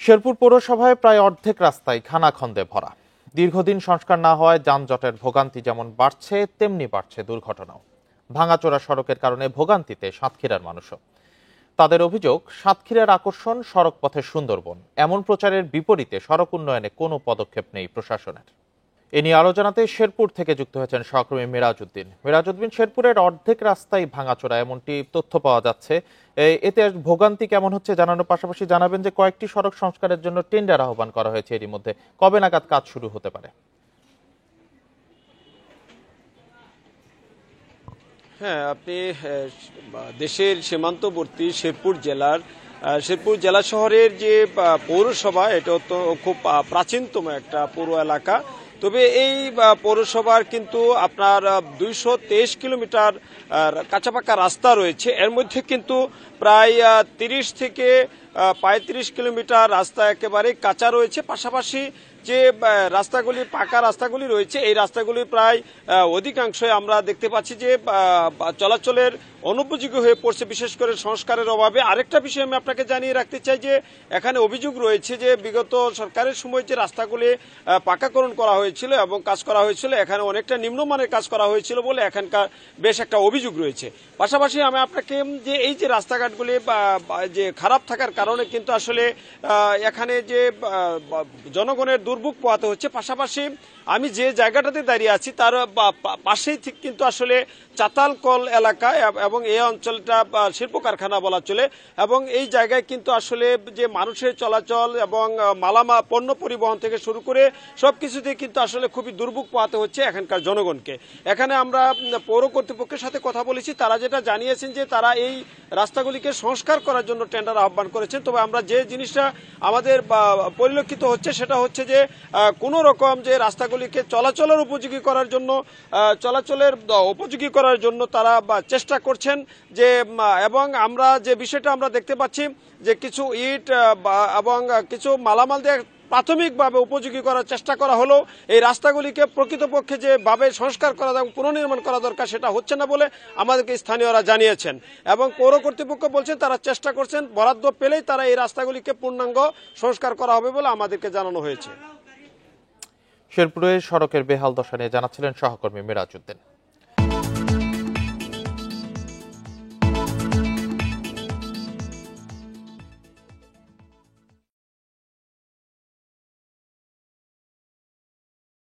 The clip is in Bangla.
শেরপুর পৌরসভায় প্রায় অর্ধেক রাস্তায় খানাখন্দে ভরা। দীর্ঘদিন সংস্কার না হওয়ায় যানজটের ভোগান্তি যেমন বাড়ছে, তেমনি বাড়ছে দুর্ঘটনাও। ভাঙাচোরা সড়কের কারণে ভোগান্তিতে সাতক্ষীরার মানুষও। তাদের অভিযোগ, সাতক্ষীরার আকর্ষণ সড়ক পথে সুন্দরবন, এমন প্রচারের বিপরীতে সড়ক উন্নয়নে কোনো পদক্ষেপ নেই প্রশাসনের। এ নিয়ে আরো জানাতে শেরপুর থেকে যুক্ত হয়েছেন সহকর্মী মিরাজউদ্দিন। শেরপুরের অর্ধেক রাস্তায় ভাঙাচোরা, এমনটি তথ্য পাওয়া যাচ্ছে। এতে ভোগান্তি কেমন হচ্ছে জানানোর পাশাপাশি জানাবেন যে কয়েকটি সড়ক সংস্কারের জন্য টেন্ডার আহ্বান করা হয়েছে, এরই মধ্যে কবে নাগাদ কাজ শুরু হতে পারে? হ্যাঁ, আপনি দেশের সীমান্তবর্তী শেরপুর জেলা শহরের যে পৌরসভা, এটা তো খুব প্রাচীনতম একটা পৌর এলাকা। তবে এই পৌরসভার কিন্তু আপনার 223 কিলোমিটার কাঁচাপাকা রাস্তা রয়েছে। এর মধ্যে কিন্তু প্রায় 30 থেকে 35 কিলোমিটার রাস্তা একেবারে কাঁচা রয়েছে। পাশাপাশি যে রাস্তাগুলি, পাকা রাস্তাগুলি রয়েছে, এই রাস্তাগুলি প্রায় অধিকাংশই আমরা দেখতে পাচ্ছি যে চলাচলের অনুপযোগী হয়ে পড়ছে, বিশেষ করে সংস্কারের অভাবে। আরেকটা বিষয় আমি আপনাকে জানিয়ে রাখতে চাই যে এখানে অভিযোগ রয়েছে যে বিগত সরকারের সময় যে রাস্তাগুলি পাকাকরণ করা হয়েছিল এবং কাজ করা হয়েছিল, এখানে অনেকটা নিম্নমানের কাজ করা হয়েছিল বলে এখানকার বেশ একটা অভিযোগ রয়েছে। পাশাপাশি আমি আপনাকে যে এই যে রাস্তাঘাটগুলি যে খারাপ থাকার কারণে কিন্তু আসলে এখানে যে জনগণের দুর্ভোগ পোহাতে হচ্ছে। পাশাপাশি আমি যে জায়গাটাতে দাঁড়িয়ে আছি তার পাশেই ঠিক কিন্তু আসলে চাতালকল এলাকা এবং এই অঞ্চলটা শিল্প কারখানা বলা চলে, এবং এই জায়গায় কিন্তু আসলে যে মানুষের চলাচল এবং পণ্য পরিবহন থেকে শুরু করে সবকিছুতে কিন্তু আসলে খুবই দুর্ভোগ পোহাতে হচ্ছে এখানকার জনগণকে। এখানে আমরা পৌর কর্তৃপক্ষের সাথে কথা বলেছি, তারা যেটা জানিয়েছেন যে তারা এই রাস্তাগুলিকে সংস্কার করার জন্য টেন্ডার আহ্বান করেছেন। তবে আমরা যে জিনিসটা আমাদের পরিলক্ষিত হচ্ছে সেটা হচ্ছে যে কোনো রকম যে রাস্তাগুলিকে চলাচলের উপযোগী করার জন্য তারা চেষ্টা করছেন যে, এবং আমরা যে বিষয়টা আমরা দেখতে পাচ্ছি যে কিছু ইট এবং কিছু মালামাল দিয়ে প্রাথমিকভাবে উপযোগী করার চেষ্টা করা হলো এই রাস্তাগুলিকে প্রকৃতপক্ষে যেভাবে সংস্কার করা এবং পুনর্নির্মাণ করা দরকার সেটা হচ্ছে না বলে আমাদেরকে স্থানীয়রা জানিয়েছেন। এবং পৌর কর্তৃপক্ষ বলছেন তারা চেষ্টা করছেন, বরাদ্দ পেলেই তারা এই রাস্তাগুলিকে পূর্ণাঙ্গ সংস্কার করা হবে বলে আমাদেরকে জানানো হয়েছে। শেরপুরের সড়কের বেহাল দশা নিয়ে জানাচ্ছিলেন সহকর্মী মিরাজউদ্দিন।